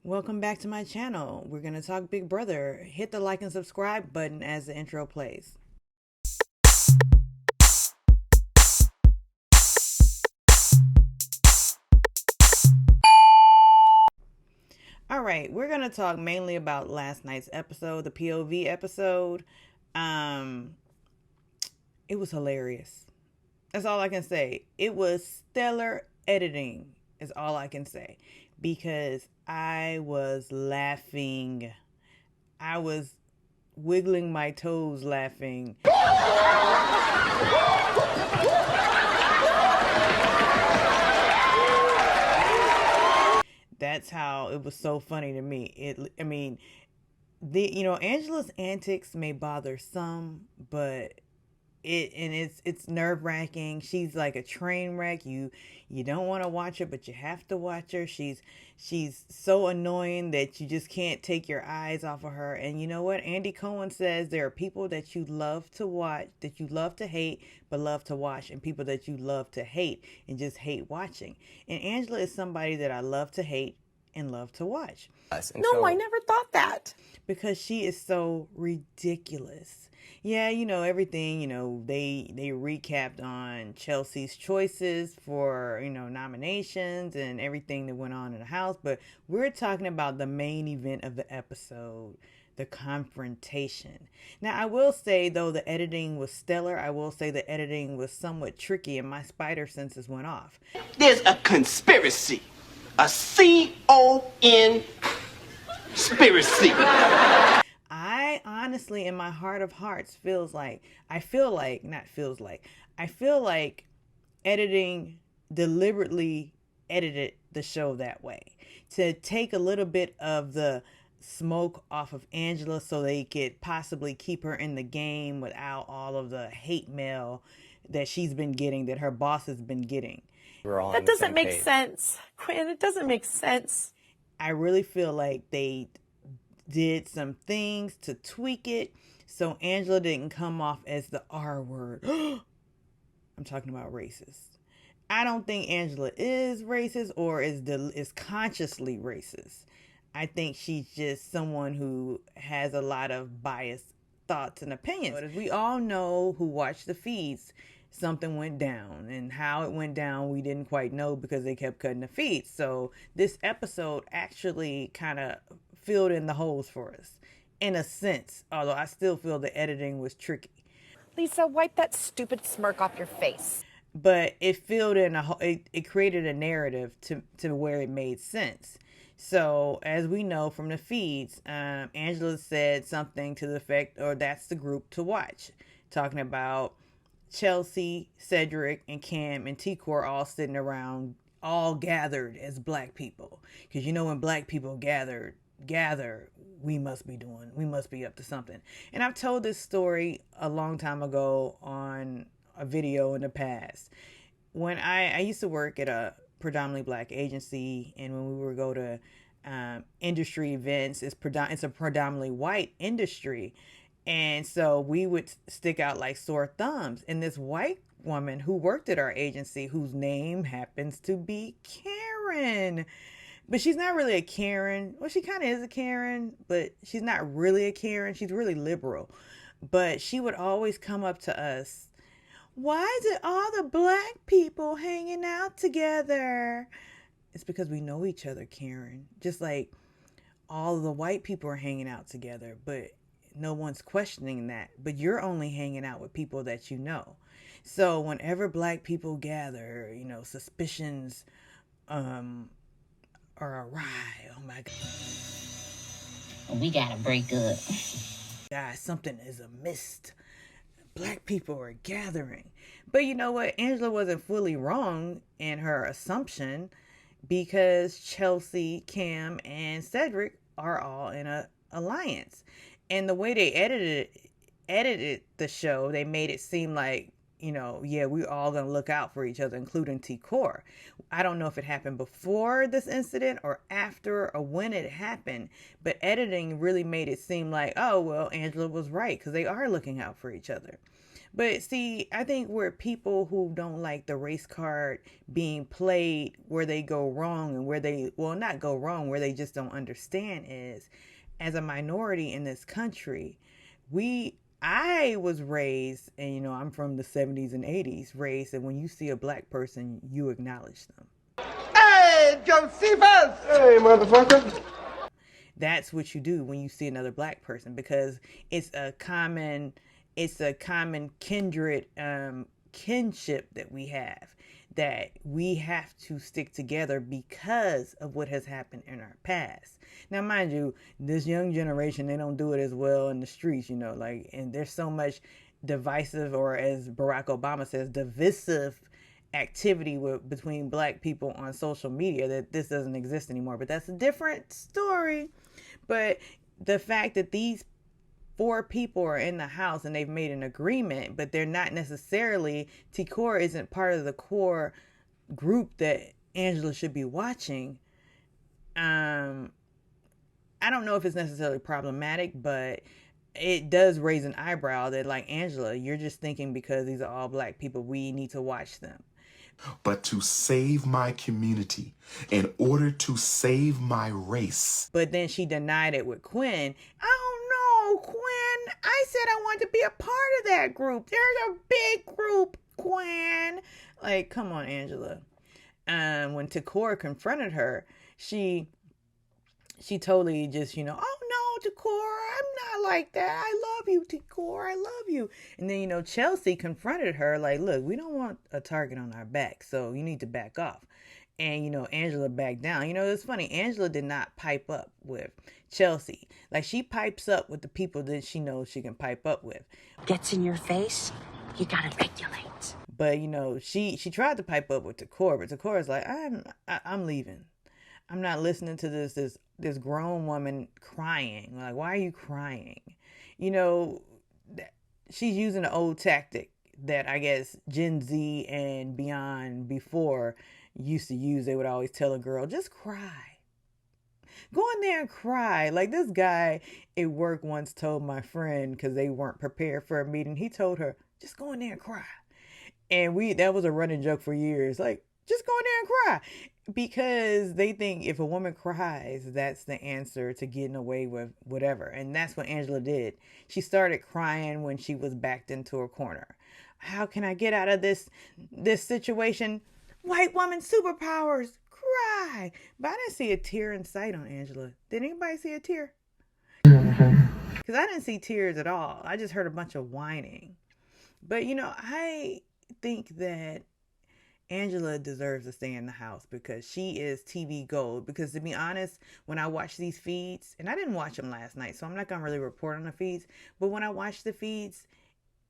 Welcome back to my channel. We're going to talk Big Brother. Hit the like and subscribe button as the intro plays. All right, we're going to talk mainly about last night's episode, the POV episode. It was hilarious. That's all I can say. It was stellar editing is all I can say, because I was laughing. I was wiggling my toes laughing. That's how it was so funny to me. Angela's antics may bother some, but it's nerve-wracking. She's like a train wreck. You don't want to watch her, but you have to watch her. She's so annoying that you just can't take your eyes off of her. And you know what? Andy Cohen says there are people that you love to watch, that you love to hate, but love to watch, and people that you love to hate and just hate watching. And Angela is somebody that I love to hate and love to watch. No, I never thought that. Because she is so ridiculous. Yeah, everything, they recapped on Chelsea's choices for, nominations and everything that went on in the house. But we're talking about the main event of the episode, the confrontation. Now, I will say, though, the editing was stellar. I will say the editing was somewhat tricky and my spider senses went off. There's a conspiracy. A C-O-N conspiracy. I honestly, in my heart of hearts, I feel like editing deliberately edited the show that way to take a little bit of the smoke off of Angela so they could possibly keep her in the game without all of the hate mail that she's been getting, that her boss has been getting. That doesn't make sense, Quinn. It doesn't make sense. I really feel like they did some things to tweak it so Angela didn't come off as the R word. I'm talking about racist. I don't think Angela is racist or is consciously racist. I think she's just someone who has a lot of biased thoughts and opinions. But as we all know who watch the feeds, something went down, and how it went down we didn't quite know because they kept cutting the feeds. So this episode actually kind of filled in the holes for us in a sense, although I still feel the editing was tricky. Lisa, wipe that stupid smirk off your face. But it filled in it created a narrative to where it made sense. So as we know from the feeds, Angela said something to the effect, or that's the group to watch, talking about Chelsie, Cedric, and Cam and T-Core all sitting around, all gathered as black people. Because when black people gather, we must be up to something. And I've told this story a long time ago on a video in the past. When I used to work at a predominantly black agency, and when we would go to industry events, it's a predominantly white industry. And so we would stick out like sore thumbs. And this white woman who worked at our agency, whose name happens to be Karen, but she's not really a Karen. Well, she kind of is a Karen, but she's not really a Karen. She's really liberal. But she would always come up to us. Why is it all the black people hanging out together? It's because we know each other, Karen. Just like all of the white people are hanging out together, but no one's questioning that. But you're only hanging out with people that you know. So whenever black people gather, suspicions are awry. Oh my God. We gotta break up. Guys, something is amiss. Black people are gathering. But you know what? Angela wasn't fully wrong in her assumption, because Chelsie, Cam, and Cedric are all in a alliance. And the way they edited the show, they made it seem like yeah, we're all going to look out for each other, including T-Core. I don't know if it happened before this incident or after or when it happened, but editing really made it seem like, oh, well, Angela was right because they are looking out for each other. But see, I think where people who don't like the race card being played, where they go wrong and where they, well, not go wrong, where they just don't understand is, as a minority in this country, I was raised, and I'm from the 70s and 80s, raised that when you see a black person, you acknowledge them. Hey, Josephus! Hey, motherfucker! That's what you do when you see another black person, because it's a common kindred kinship that we have to stick together because of what has happened in our past. Now, mind you, this young generation, they don't do it as well in the streets, and there's so much divisive, or as Barack Obama says, divisive activity between black people on social media that this doesn't exist anymore. But that's a different story. But the fact that these 4 people are in the house and they've made an agreement, but they're not necessarily, T-Core isn't part of the core group that Angela should be watching. I don't know if it's necessarily problematic, but it does raise an eyebrow that, like, Angela, you're just thinking because these are all black people, we need to watch them. But to save my community, in order to save my race. But then she denied it with Quinn. Oh no, Quinn, I said I wanted to be a part of that group. There's a big group, Quinn. Like, come on, Angela. When T-Core confronted her, she totally just, oh no, T-Core, I'm not like that. I love you, T-Core, I love you. And then, Chelsie confronted her like, look, we don't want a target on our back, so you need to back off. And, Angela backed down. It's funny, Angela did not pipe up with Chelsie. Like, she pipes up with the people that she knows she can pipe up with. Gets in your face, you gotta regulate. But, she tried to pipe up with T-Core, but T-Core's like, I'm leaving. I'm not listening to this grown woman crying. Like, why are you crying? She's using an old tactic that I guess Gen Z and beyond before used to use. They would always tell a girl, just cry. Go in there and cry. Like, this guy at work once told my friend, because they weren't prepared for a meeting, he told her, just go in there and cry. And that was a running joke for years. Like, just go in there and cry. Because they think if a woman cries, that's the answer to getting away with whatever. And that's what Angela did. She started crying when she was backed into a corner. How can I get out of this situation? White woman superpowers, cry. But I didn't see a tear in sight on Angela. Did anybody see a tear? Because I didn't see tears at all. I just heard a bunch of whining. But, I think that Angela deserves to stay in the house because she is TV gold. Because to be honest, when I watch these feeds, and I didn't watch them last night, so I'm not going to really report on the feeds, but when I watch the feeds,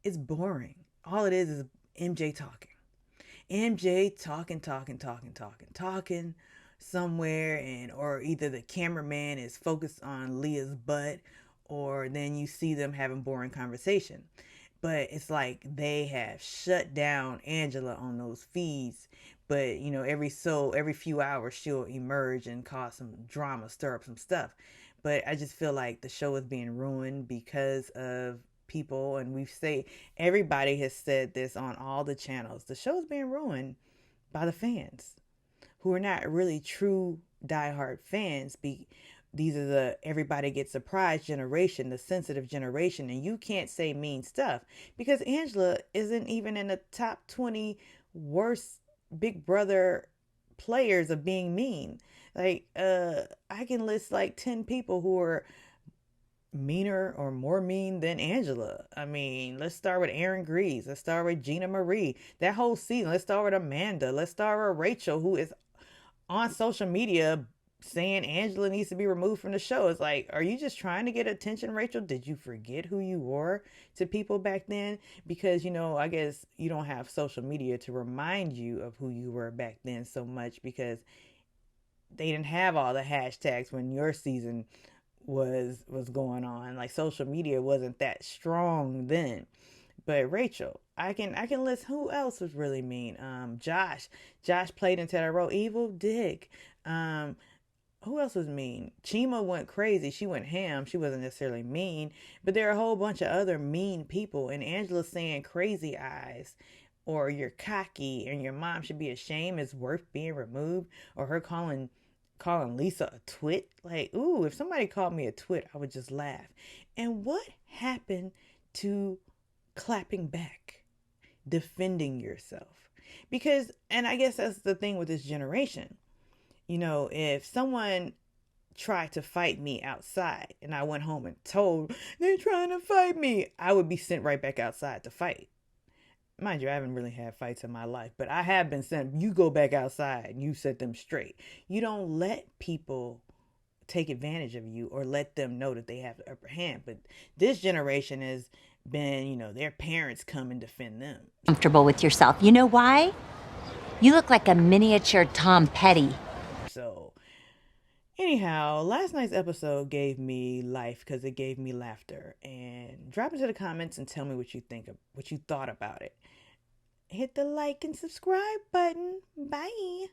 it's boring. All it is MJ talking. MJ talking somewhere, or either the cameraman is focused on Leah's butt, or then you see them having boring conversation. But it's like they have shut down Angela on those feeds. But, every few hours she'll emerge and cause some drama, stir up some stuff. But I just feel like the show is being ruined because of people. And everybody has said this on all the channels. The show is being ruined by the fans who are not really true diehard fans. These are the everybody gets surprised generation, the sensitive generation. And you can't say mean stuff because Angela isn't even in the top 20 worst Big Brother players of being mean. Like, I can list like 10 people who are meaner or more mean than Angela. I mean, let's start with Aaron Greaves. Let's start with Gina Marie. That whole season. Let's start with Amanda. Let's start with Rachel, who is on social media saying Angela needs to be removed from the show. It's like, are you just trying to get attention, Rachel? Did you forget who you were to people back then? Because, I guess you don't have social media to remind you of who you were back then so much because they didn't have all the hashtags when your season was going on. Like, social media wasn't that strong then. But Rachel, I can list who else was really mean. Josh played into that role. Evil Dick. Who else was mean? Chima went crazy. She went ham. She wasn't necessarily mean, but there are a whole bunch of other mean people. And Angela saying crazy eyes, or you're cocky, and your mom should be ashamed is worth being removed, or her calling Lisa a twit. Like, ooh, if somebody called me a twit, I would just laugh. And what happened to clapping back, defending yourself? Because, and I guess that's the thing with this generation. You know, if someone tried to fight me outside and I went home and told they're trying to fight me, I would be sent right back outside to fight. Mind you, I haven't really had fights in my life, but I have been sent. You go back outside and you set them straight. You don't let people take advantage of you or let them know that they have the upper hand. But this generation has been, you know, their parents come and defend them. Comfortable with yourself. You know why? You look like a miniature Tom Petty. So anyhow, last night's episode gave me life because it gave me laughter. And drop into the comments and tell me what you think of what you thought about it. Hit the like and subscribe button. Bye.